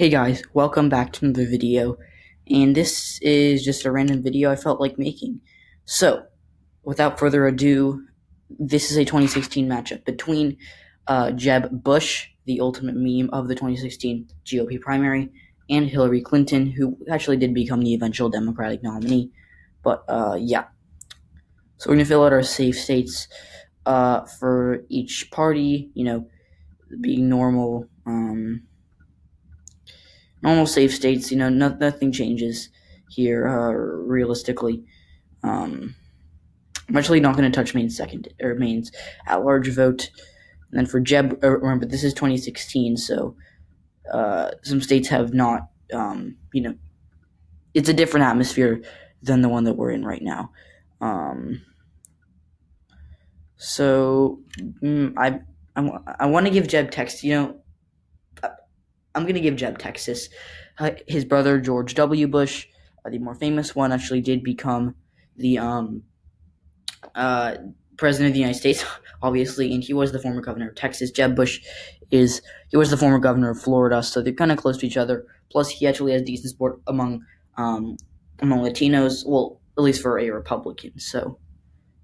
Hey guys, welcome back to another video, and this is just a random video I felt like making. So, without further ado, this is a 2016 matchup between Jeb Bush, the ultimate meme of the 2016 GOP primary, and Hillary Clinton, who actually did become the eventual Democratic nominee. But yeah, so we're gonna fill out our safe states for each party, being normal. Normal safe states, nothing changes here, realistically. I'm actually not going to touch Maine's Maine's at-large vote. And then for Jeb, remember, this is 2016, so some states have not, it's a different atmosphere than the one that we're in right now. So I want to give Jeb Texas, I'm going to give Jeb Texas. His brother, George W. Bush, the more famous one, actually did become the president of the United States, obviously, and he was the former governor of Texas. Jeb Bush was the former governor of Florida, so they're kind of close to each other. Plus, he actually has decent support among Latinos, well, at least for a Republican. So,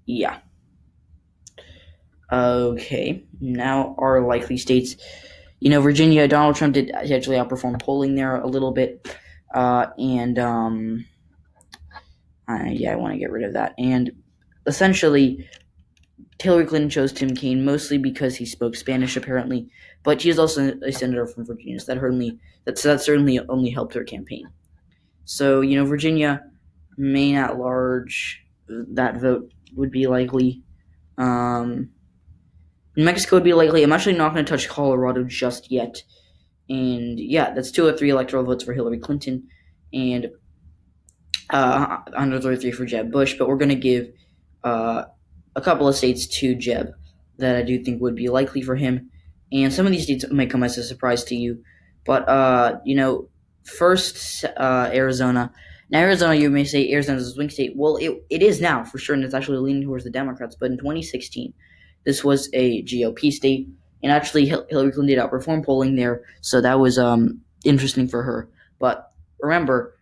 yeah. Okay, now our likely states. Virginia, Donald Trump did actually outperform polling there a little bit, I want to get rid of that. And essentially, Hillary Clinton chose Tim Kaine mostly because he spoke Spanish, apparently, but she is also a senator from Virginia, so that certainly only helped her campaign. So, Virginia, Maine at large, that vote would be likely. New Mexico would be likely. I'm actually not going to touch Colorado just yet. And yeah, that's 2 or 3 electoral votes for Hillary Clinton and 133 for Jeb Bush. But we're going to give a couple of states to Jeb that I do think would be likely for him. And some of these states may come as a surprise to you. But, first, Arizona. Now, Arizona, you may say Arizona's a swing state. Well, it is now, for sure, and it's actually leaning towards the Democrats. But in 2016, this was a GOP state, and actually Hillary Clinton did outperform polling there, so that was interesting for her. But remember,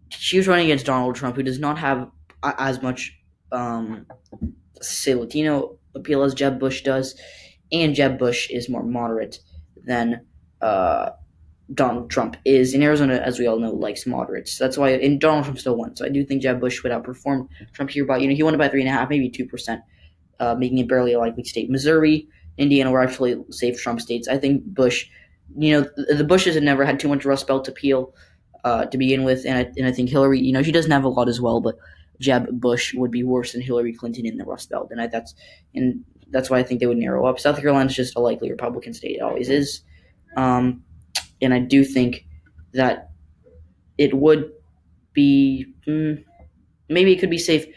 she was running against Donald Trump, who does not have as much, say, Latino appeal as Jeb Bush does, and Jeb Bush is more moderate than Donald Trump is. In Arizona, as we all know, likes moderates. That's why, and Donald Trump still won. So I do think Jeb Bush would outperform Trump here by, he won it by 3.5, maybe 2%. Making it barely a likely state. Missouri, Indiana were actually safe Trump states. I think Bush, the Bushes had never had too much Rust Belt appeal to begin with, and I think Hillary, she doesn't have a lot as well, but Jeb Bush would be worse than Hillary Clinton in the Rust Belt, and that's why I think they would narrow up. South Carolina is just a likely Republican state. It always is, and I do think that it would be maybe it could be safe,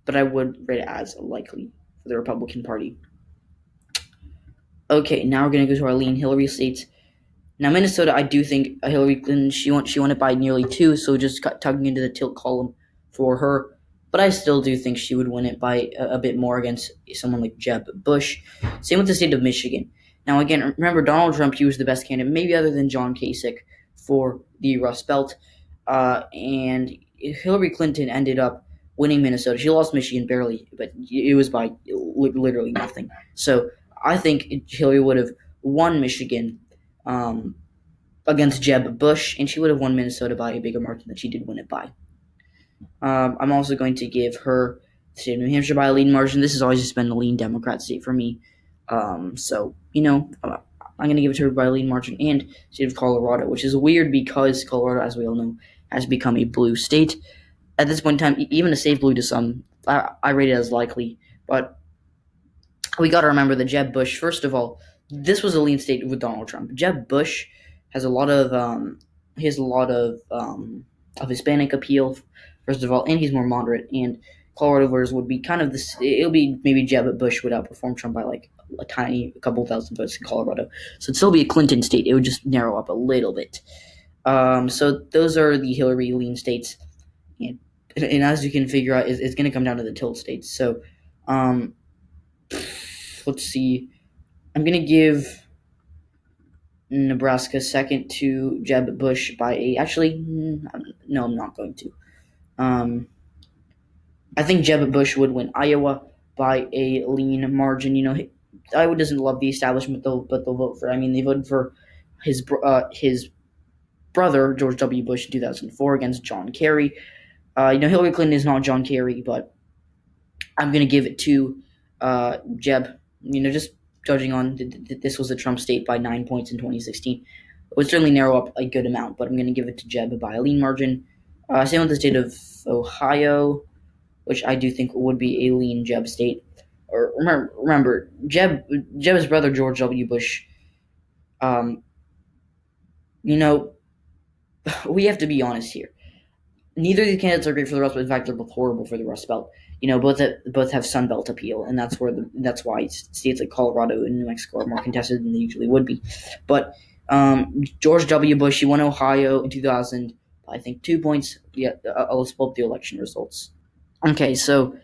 but I would rate it as likely the Republican Party. Okay, now we're going to go to our lean Hillary states. Now, Minnesota, I do think Hillary Clinton, she won it by nearly 2, so just tugging into the tilt column for her. But I still do think she would win it by a bit more against someone like Jeb Bush. Same with the state of Michigan. Now, again, remember, Donald Trump, he was the best candidate, maybe other than John Kasich, for the Rust Belt. And Hillary Clinton ended up winning Minnesota. She lost Michigan barely, but it was by literally nothing. So I think Hillary would have won Michigan against Jeb Bush, and she would have won Minnesota by a bigger margin than she did win it by. I'm also going to give her the state of New Hampshire by a lean margin. This has always just been a lean Democrat state for me. So, I'm going to give it to her by a lean margin, and the state of Colorado, which is weird because Colorado, as we all know, has become a blue state. At this point in time, even a safe blue to some, I rate it as likely. But we got to remember that Jeb Bush, first of all, this was a lean state with Donald Trump. Jeb Bush has a lot of Hispanic appeal, first of all, and he's more moderate. And Colorado voters would be kind of this. It'll be maybe Jeb Bush would outperform Trump by like a couple thousand votes in Colorado. So it'd still be a Clinton state. It would just narrow up a little bit. So those are the Hillary lean states. And as you can figure out, it's going to come down to the tilt states. So, let's see. I'm going to give Nebraska second to Jeb Bush by no, I'm not going to. I think Jeb Bush would win Iowa by a lean margin. Iowa doesn't love the establishment, but they'll vote for. I mean, they voted for his brother George W. Bush in 2004 against John Kerry. Hillary Clinton is not John Kerry, but I'm going to give it to Jeb. Just judging on this was a Trump state by 9 points in 2016. It would certainly narrow up a good amount, but I'm going to give it to Jeb by a lean margin. Same with the state of Ohio, which I do think would be a lean Jeb state. Or remember, Jeb's brother George W. Bush. Um, you know, we have to be honest here. Neither of these candidates are great for the Rust Belt. In fact, they're both horrible for the Rust Belt. Both have Sun Belt appeal, and that's why states like Colorado and New Mexico are more contested than they usually would be. But George W. Bush, he won Ohio in 2000 by, I think, 2 points. Yeah, let's pull up the election results. Okay, so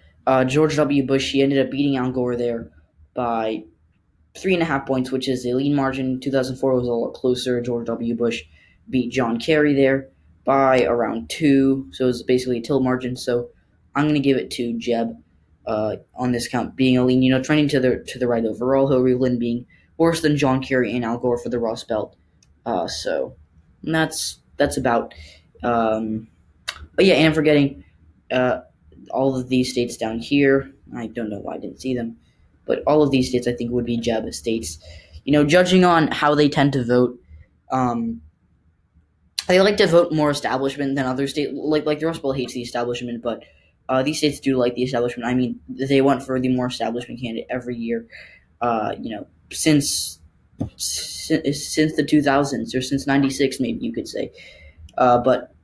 George W. Bush, he ended up beating Al Gore there by 3.5 points, which is a lean margin. 2004 was a lot closer. George W. Bush beat John Kerry there by around 2, so it was basically a tilt margin. So I'm going to give it to Jeb on this count, being a lean, trending to the right overall. Hillary Clinton being worse than John Kerry and Al Gore for the Rust Belt. So that's about. But yeah, and I'm forgetting all of these states down here. I don't know why I didn't see them, but all of these states I think would be Jeb states. Judging on how they tend to vote, they like to vote more establishment than other states. Like the Rust Belt hates the establishment, but these states do like the establishment. I mean, they went for the more establishment candidate every year. Since the 2000s or since '96, maybe you could say. But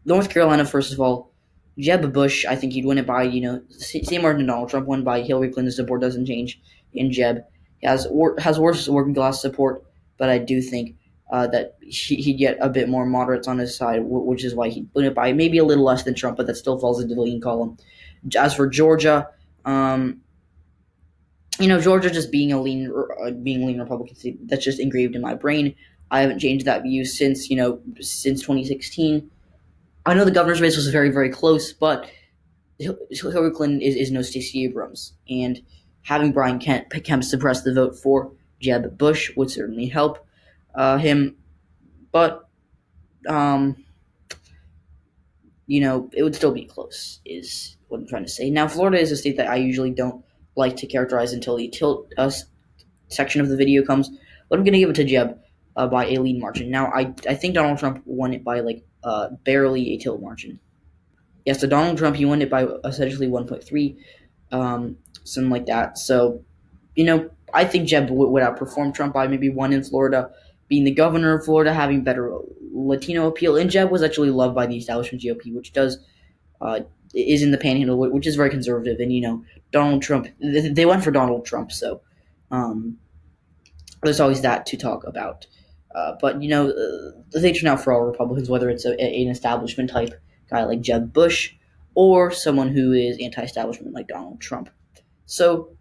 North Carolina, first of all, Jeb Bush, I think he'd win it by, same margin Donald Trump won by. Hillary Clinton's support doesn't change in Jeb. He has worse working class support, but I do think that he'd get a bit more moderates on his side, which is why he'd win it by maybe a little less than Trump, but that still falls into the lean column. As for Georgia, Georgia just being being a lean Republican state, that's just engraved in my brain. I haven't changed that view since 2016. I know the governor's race was very, very close, but Hillary Clinton is no Stacey Abrams, and having Brian Kemp suppress the vote for Jeb Bush would certainly help him. But it would still be close, is what I'm trying to say. Now, Florida is a state that I usually don't like to characterize until the tilt section of the video comes, but I'm going to give it to Jeb by a lean margin. Now, I think Donald Trump won it by barely a tilt margin. Yes, so Donald Trump, he won it by essentially 1.3, something like that. So, I think Jeb would outperform Trump by maybe 1 in Florida, being the governor of Florida, having better Latino appeal. And Jeb was actually loved by the establishment GOP, which is in the panhandle, which is very conservative. And, Donald Trump, they went for Donald Trump, so there's always that to talk about. But they turn out for all Republicans, whether it's an establishment type guy like Jeb Bush or someone who is anti-establishment like Donald Trump. So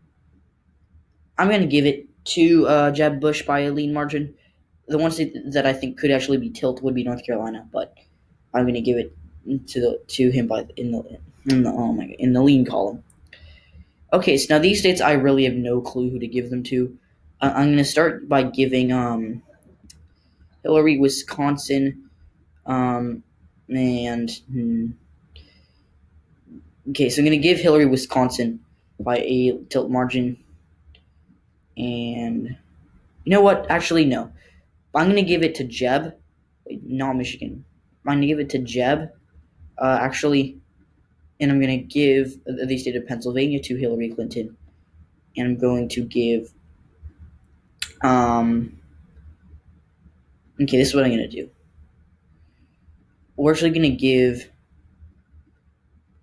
I'm going to give it to Jeb Bush by a lean margin. The one state that I think could actually be tilt would be North Carolina, but I'm going to give it to him by in the lean column. Okay, so now these states I really have no clue who to give them to. I'm going to start by giving Hillary, Wisconsin, okay, so I'm going to give Hillary, Wisconsin by a tilt margin. And you know what? Actually, no. I'm going to give it to Jeb. Not Michigan. I'm going to give it to Jeb, actually. And I'm going to give the state of Pennsylvania to Hillary Clinton. And I'm going to give... okay, this is what I'm going to do. We're actually going to give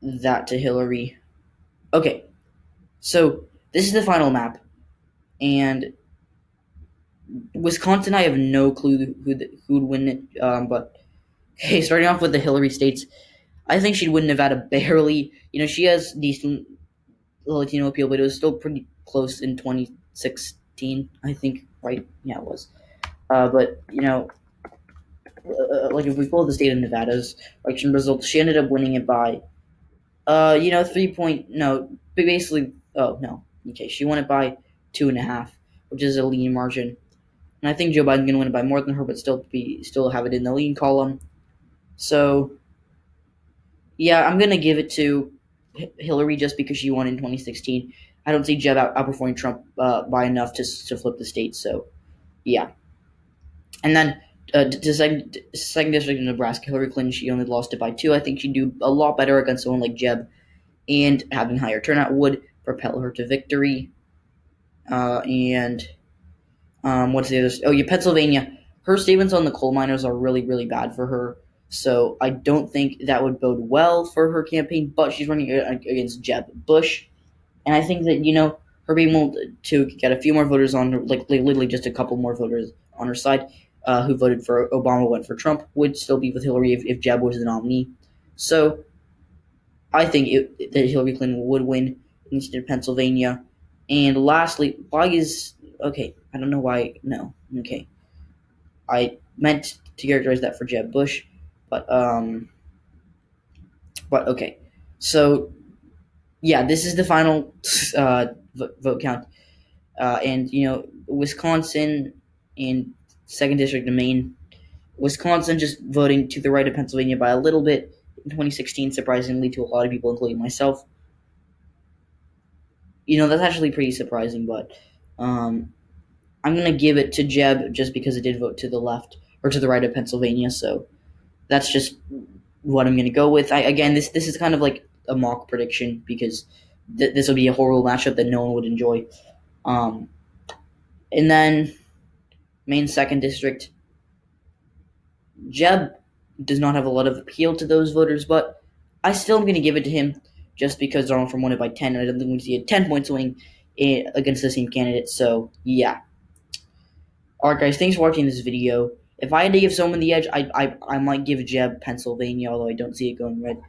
that to Hillary. Okay, so this is the final map. And Wisconsin, I have no clue who'd win it. But okay, starting off with the Hillary states, I think she'd win Nevada barely. She has decent Latino appeal, but it was still pretty close in 2016, I think. right? Yeah, it was. But like if we pull the state of Nevada's election results, she ended up winning it by 3 point no, basically. Oh no, okay, she won it by 2.5, which is a lean margin. And I think Joe Biden's gonna win it by more than her, but still have it in the lean column. So yeah, I'm gonna give it to Hillary just because she won in 2016. I don't see Jeb outperforming Trump by enough to flip the state. So yeah, and then to second district in Nebraska, Hillary Clinton, she only lost it by 2. I think she'd do a lot better against someone like Jeb, and having higher turnout would propel her to victory. And what's the other? Oh yeah, Pennsylvania. Her statements on the coal miners are really, really bad for her. So I don't think that would bode well for her campaign. But she's running against Jeb Bush, and I think that her being able to get a few more voters on her, like literally just a couple more voters on her side, who voted for Obama went for Trump, would still be with Hillary if Jeb was the nominee. So I think that Hillary Clinton would win in the state of Pennsylvania. And lastly, why is okay? I don't know why. No, okay. I meant to characterize that for Jeb Bush, but okay. So yeah, this is the final vote count, and Wisconsin and second district in Maine. Wisconsin just voting to the right of Pennsylvania by a little bit in 2016, surprisingly to a lot of people, including myself. That's actually pretty surprising, but I'm going to give it to Jeb just because it did vote to the left or to the right of Pennsylvania. So that's just what I'm going to go with. This is kind of like a mock prediction because this will be a horrible matchup that no one would enjoy. And then Maine second district. Jeb does not have a lot of appeal to those voters, but I still am going to give it to him just because Donald Trump won it by 10, and I don't think we see a 10-point swing against the same candidate. So yeah. Alright guys, thanks for watching this video. If I had to give someone the edge, I might give Jeb Pennsylvania, although I don't see it going red.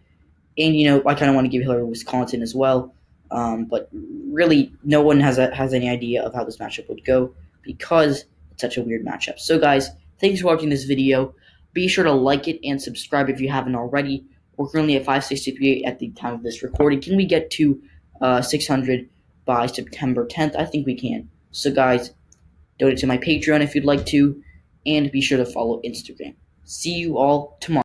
And I kind of want to give Hillary Wisconsin as well. But really, no one has any idea of how this matchup would go because it's such a weird matchup. So guys, thanks for watching this video. Be sure to like it and subscribe if you haven't already. We're currently at 563 at the time of this recording. Can we get to 600 by September 10th? I think we can. So guys, donate to my Patreon if you'd like to, and be sure to follow Instagram. See you all tomorrow.